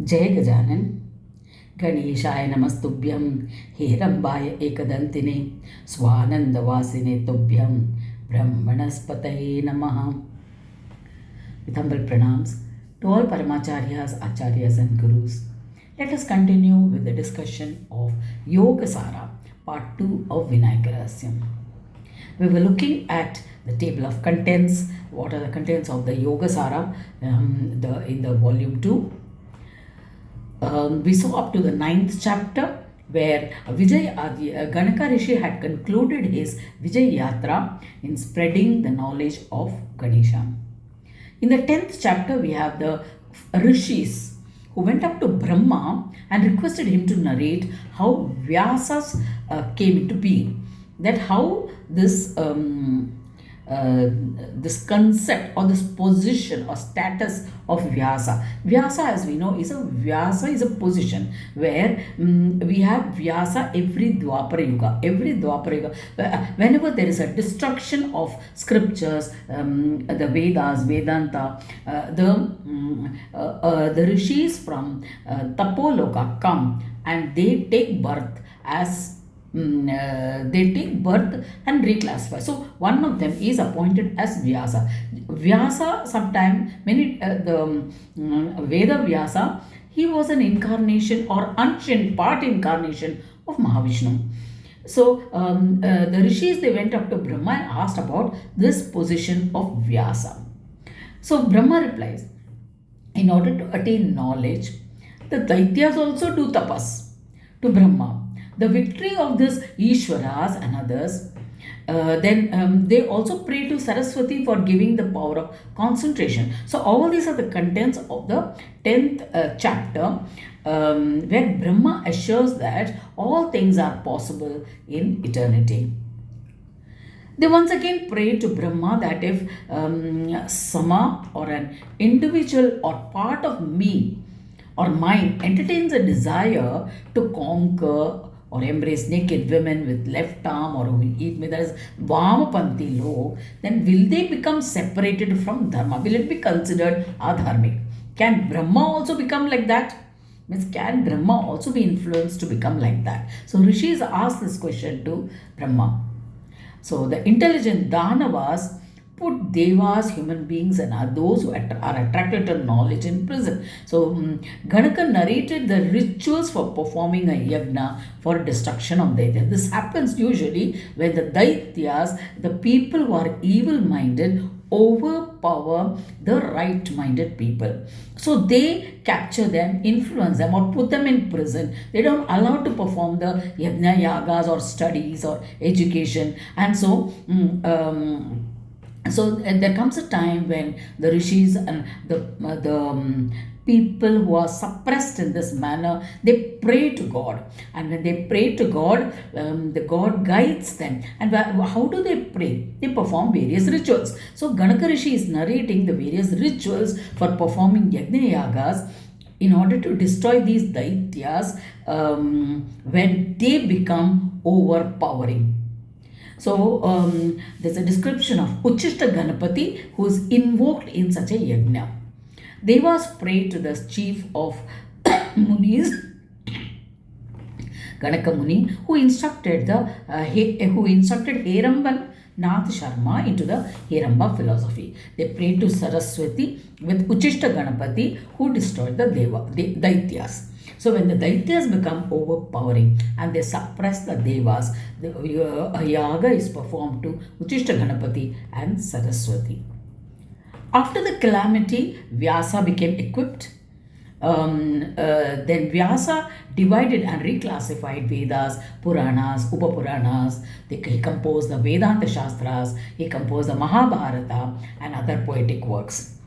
जय गजानन। गणेशाय नमस्तुभ्यं, हेरम्बाय एकदन्तिने, स्वानन्दवासिने तुभ्यं, ब्रह्मणस्पतये नमः. With humble pranams to all Paramacharyas, Acharyas and Gurus, let us continue with the discussion of Yogasara, part 2 of Vinayaka Rahasyam. We were looking at the table of contents, what are the contents of the Yogasara in the volume 2. We saw up to the 9th chapter where Ganaka Rishi had concluded his Vijay Yatra in spreading the knowledge of Ganesha. In the 10th chapter, we have the Rishis who went up to Brahma and requested him to narrate how Vyasas came into being. That how this concept or this position or status of Vyasa. Vyasa, as we know, is a position where we have Vyasa every Dwapara Yuga. Every Dwapara Yuga, whenever there is a destruction of scriptures, the Vedas, Vedanta, the rishis from Tapoloka come and they take birth as they take birth and reclassify. So one of them is appointed as Vyasa. Vyasa, sometime the Veda Vyasa, he was an incarnation or ancient part incarnation of Mahavishnu. So the rishis, they went up to Brahma and asked about this position of Vyasa. So Brahma replies, in order to attain knowledge, the Daityas also do tapas to Brahma. The victory of this Ishwaras and others, then they also pray to Saraswati for giving the power of concentration. So all these are the contents of the 10th chapter, where Brahma assures that all things are possible in eternity. They once again pray to Brahma that if Sama or an individual or part of me or mind entertains a desire to conquer or embrace naked women with left arm or who eat meat, that is Vamapanthi log, then will they become separated from Dharma? Will it be considered adharmic? Can Brahma also become like that? Means can Brahma also be influenced to become like that? So Rishis asked this question to Brahma. So the intelligent Danavas put devas, human beings, and those who are attracted to knowledge in prison. So Ganaka narrated the rituals for performing a yagna for destruction of Daityas. This happens usually when the Daityas, the people who are evil-minded, overpower the right-minded people. So they capture them, influence them, or put them in prison. They don't allow to perform the yagna, yagas, or studies or education. And so there comes a time when the rishis and the people who are suppressed in this manner, they pray to God. And when they pray to God, the God guides them. And how do they pray? They perform various rituals. So Ganaka Rishi is narrating the various rituals for performing yajna yagas in order to destroy these daityas when they become overpowering. So there's a description of Uchishta Ganapati who is invoked in such a yajna. Devas prayed to the chief of Munis, Ganaka Muni, who instructed Heramban Nath Sharma into the Heramba philosophy. They prayed to Saraswati with Uchishta Ganapati who destroyed the Daityas. So when the Daityas become overpowering and they suppress the Devas, a yaga is performed to Uchishta Ganapati and Saraswati. After the calamity, Vyasa became equipped. Then Vyasa divided and reclassified Vedas, Puranas, Upapuranas. He composed the Vedanta Shastras, he composed the Mahabharata and other poetic works.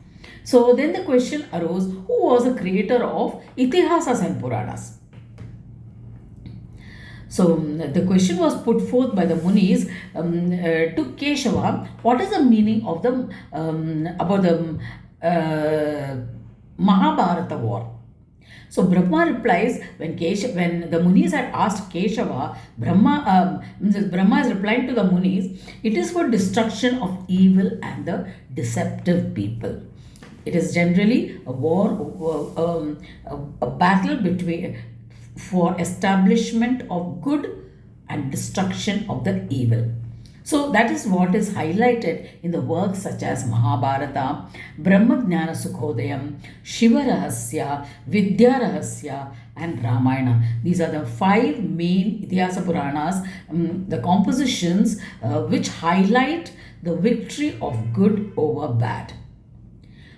So then the question arose, who was the creator of Itihasas and Puranas? So the question was put forth by the Munis to Keshava. What is the meaning of the about the Mahabharata war? So Brahma replies, when the Munis had asked Keshava, Brahma is replying to the Munis, it is for destruction of evil and the deceptive people. It is generally a war, a battle between for establishment of good and destruction of the evil. So that is what is highlighted in the works such as Mahabharata, Brahmajnana Sukhodayam, Shiva Rahasya, Vidya Rahasya, and Ramayana. These are the five main Itihasa Puranas, the compositions which highlight the victory of good over bad.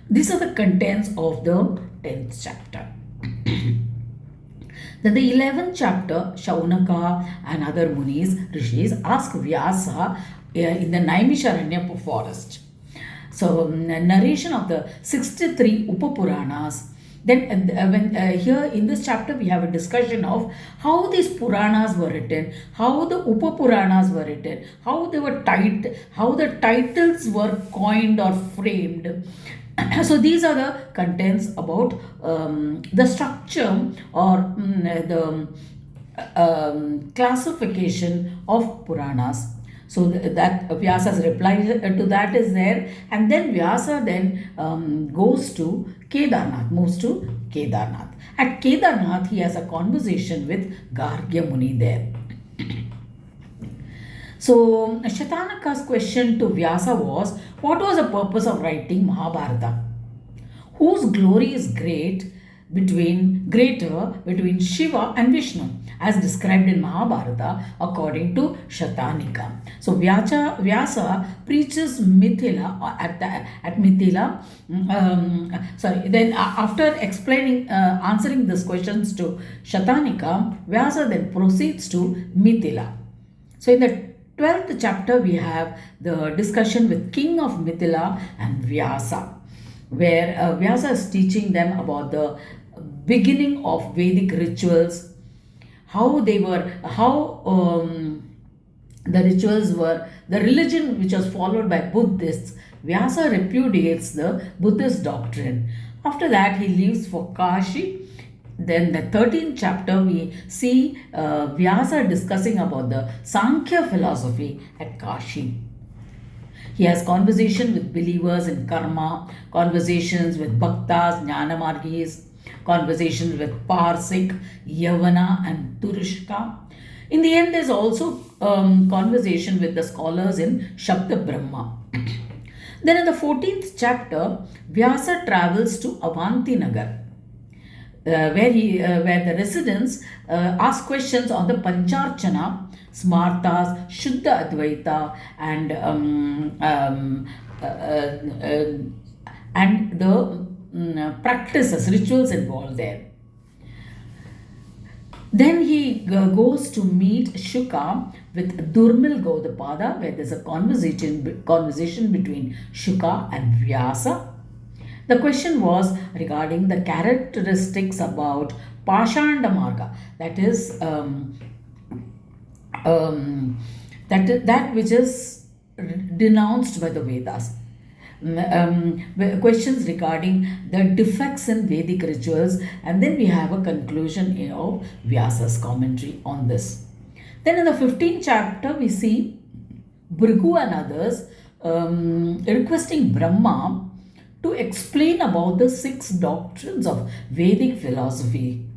These are the contents of the 10th chapter. Then the 11th chapter, Shaunaka and other Munis, Rishis, ask Vyasa in the Naimisharanya forest. So, narration of the 63 Upapuranas. Then, here in this chapter, we have a discussion of how these Puranas were written, how the Upapuranas were written, how they were how the titles were coined or framed. So these are the contents about the structure or the classification of Puranas. So that Vyasa's reply to that is there, and then Vyasa then goes to Kedarnath, moves to Kedarnath. At Kedarnath, he has a conversation with Gargya Muni there. So Shatanaka's question to Vyasa was, what was the purpose of writing Mahabharata? Whose glory is greater between Shiva and Vishnu, as described in Mahabharata according to Shatanika. So Vyasa preaches Mithila at Mithila. Then after explaining, answering these questions to Shatanika, Vyasa then proceeds to Mithila. So in the 12th chapter, we have the discussion with King of Mithila and Vyasa, where Vyasa is teaching them about the beginning of Vedic rituals, how the rituals were, the religion which was followed by Buddhists. Vyasa repudiates the Buddhist doctrine. After that, he leaves for Kashi. Then the 13th chapter, we see Vyasa discussing about the Sankhya philosophy at Kashi. He has conversation with believers in karma, conversations with bhaktas, jnanamargis, conversations with Parsik, Yavana and Turushka. In the end, there's also conversation with the scholars in Shabda Brahma. Then in the 14th chapter, Vyasa travels to Avanti Nagar, where the residents ask questions on the Pancharchana, Smartas, Shuddha Advaita, and the practices, rituals involved there. Then he goes to meet Shuka with Durmil Gaudapada, where there's a conversation between Shuka and Vyasa. The question was regarding the characteristics about Pashanda Marga, that is that which is denounced by the Vedas. Questions regarding the defects in Vedic rituals, and then we have a conclusion of Vyasa's commentary on this. Then in the 15th chapter, we see Bhrigu and others requesting Brahma to explain about the 6 doctrines of Vedic philosophy.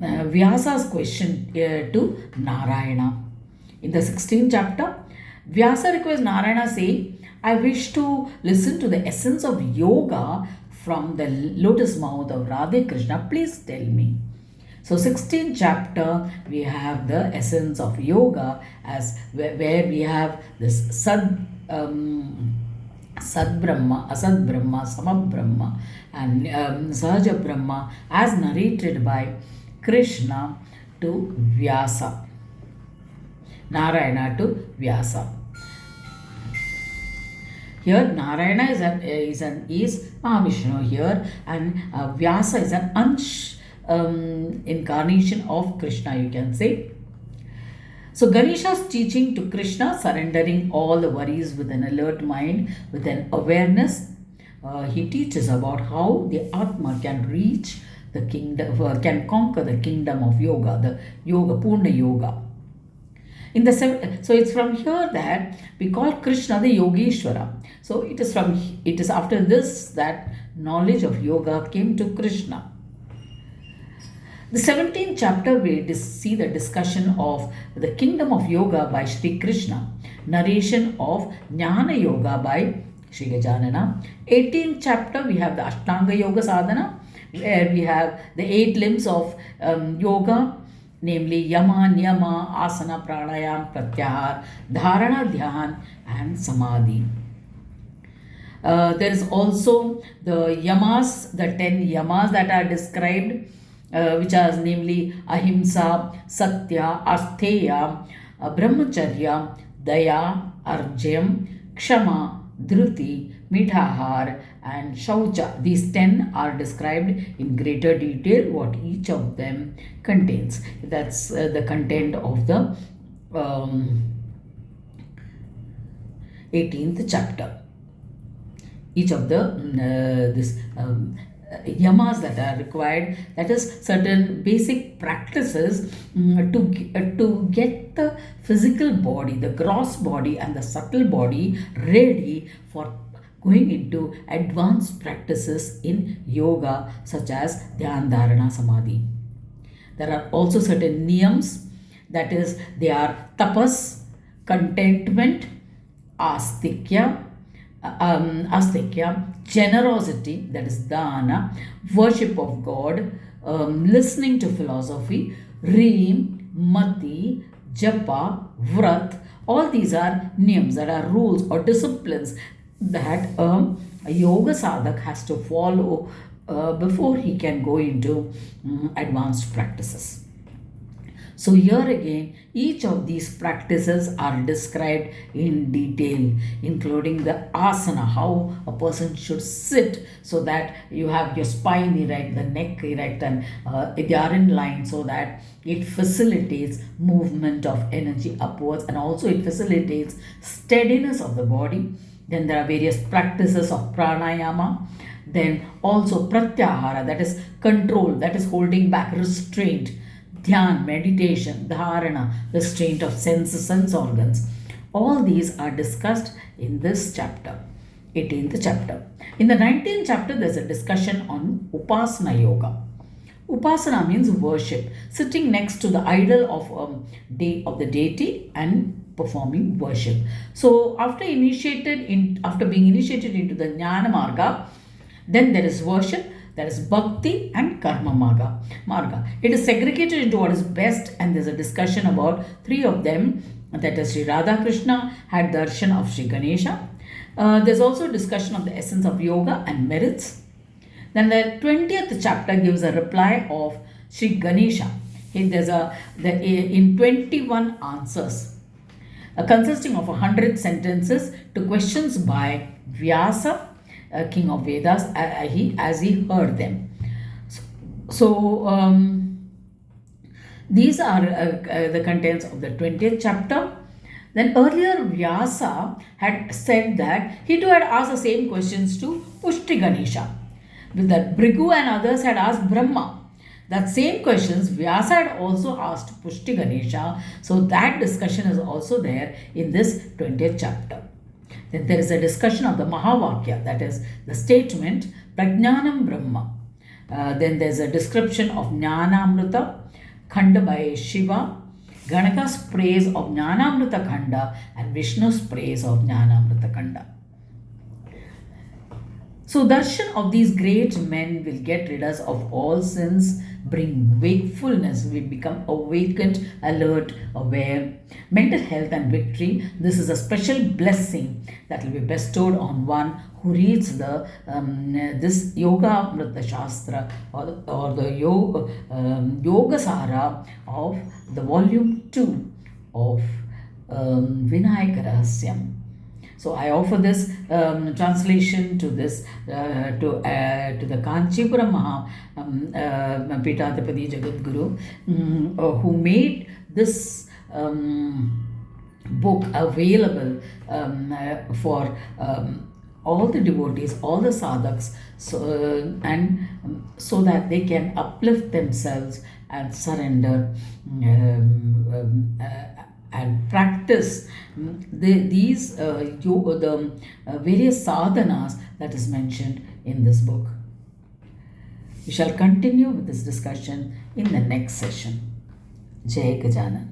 Vyasa's question to Narayana. In the 16th chapter, Vyasa requests Narayana saying, I wish to listen to the essence of yoga from the lotus mouth of Radhe Krishna. Please tell me. So 16th chapter, we have the essence of yoga as where we have this Sad Brahma, Asad Brahma, Samad Brahma and Sahaja Brahma as narrated by Krishna to Vyasa. Narayana to Vyasa. Here Narayana is Mahavishnu here, and Vyasa is an incarnation of Krishna, you can say. So Ganesha's teaching to Krishna, surrendering all the worries with an alert mind, with an awareness. He teaches about how the Atma can reach the kingdom, can conquer the kingdom of yoga, the yoga, Purna Yoga. So it's from here that we call Krishna the Yogeshwara. So it is after this that knowledge of yoga came to Krishna. The 17th chapter, we see the discussion of the kingdom of yoga by Sri Krishna, narration of Jnana Yoga by Sri Gajanana. 18th chapter, we have the Ashtanga Yoga Sadhana, where we have the 8 limbs of yoga, namely Yama, Niyama, Asana, Pranayam, Pratyahar, Dharana, Dhyan, and Samadhi. There is also the yamas, the 10 yamas that are described, which are namely Ahimsa, Satya, Asteya, Brahmacharya, Daya, Arjyam, Kshama, Dhruti, Mithahar, and Shaucha. These 10 are described in greater detail what each of them contains. That's the content of the 18th chapter. Each of the yamas that are required, that is certain basic practices to get the physical body, the gross body and the subtle body ready for going into advanced practices in yoga such as Dhyan, Dharana, Samadhi. There are also certain niyams, that is they are tapas, contentment, astikya, generosity, that is dana, worship of God, listening to philosophy, reem, mati, japa, vrat. All these are niyams, that are rules or disciplines that a yoga sadhak has to follow before he can go into advanced practices. So here again, each of these practices are described in detail, including the asana, how a person should sit so that you have your spine erect, the neck erect, and they are in line so that it facilitates movement of energy upwards, and also it facilitates steadiness of the body. Then there are various practices of pranayama. Then also pratyahara, that is control, that is holding back, restraint. Dhyan, meditation, dharana, restraint of senses, sense organs. All these are discussed in this chapter, 18th chapter. In the 19th chapter, there's a discussion on Upasana Yoga. Upasana means worship, sitting next to the idol of the deity and performing worship. So after being initiated into the Jnana Marga, then there is worship, that is bhakti and karma marga. It is segregated into what is best, and there's a discussion about 3 of them, that is Sri Radha Krishna had darshan of Sri Ganesha. There's also a discussion of the essence of yoga and merits. Then the 20th chapter gives a reply of Sri Ganesha. In 21 answers, consisting of 100 sentences to questions by Vyasa, king of Vedas, as he heard them. So these are the contents of the 20th chapter. Then earlier Vyasa had said that he too had asked the same questions to Pushti Ganesha. With that, Bhrigu and others had asked Brahma. That same questions Vyasa had also asked Pushti Ganesha. So that discussion is also there in this 20th chapter. Then there is a discussion of the Mahavakya, that is the statement Prajnanam Brahma. Then there is a description of Jnanamrita Khanda by Shiva, Ganaka's praise of Jnanamrita Khanda, and Vishnu's praise of Jnanamrita Khanda. So darshan of these great men will get rid of all sins, bring wakefulness, we become awakened, alert, aware, mental health and victory. This is a special blessing that will be bestowed on one who reads this Yoga Amrita Shastra or the Yoga Sara of the volume 2 of Vinayaka Rahasyam. So I offer this translation to this to the Kanchipuram Pitathipati Jagadguru, who made this book available for all the devotees, all the sadhaks, so that they can uplift themselves and surrender and practice these various sadhanas that is mentioned in this book. We shall continue with this discussion in the next session. Jai Gajanan.